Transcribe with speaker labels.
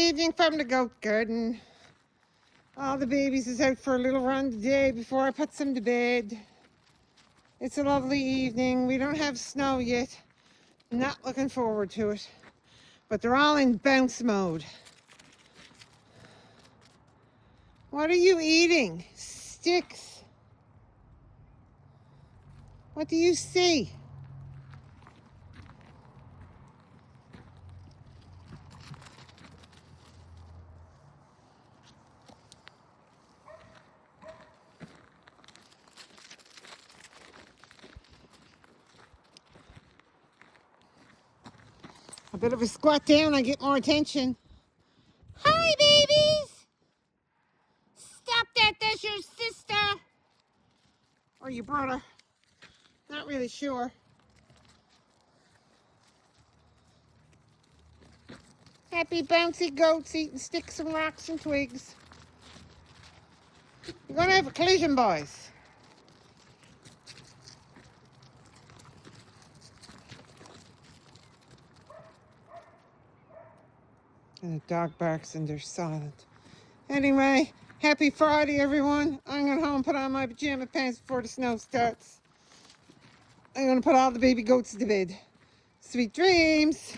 Speaker 1: evening from the goat garden. All the babies is out for a little run today before I put them to bed. It's a lovely evening. We don't have snow yet. Not looking forward to it. But they're all in bounce mode. What are you eating? Sticks. What do you see? A bit of a squat down, I get more attention. Hi, babies! Stop that, that's your sister! Or your brother. Not really sure. Happy bouncy goats eating sticks and rocks and twigs. You're gonna have a collision, boys. And the dog barks and they're silent. Anyway, happy Friday, everyone. I'm going home and put on my pajama pants before the snow starts. I'm going to put all the baby goats to bed. Sweet dreams.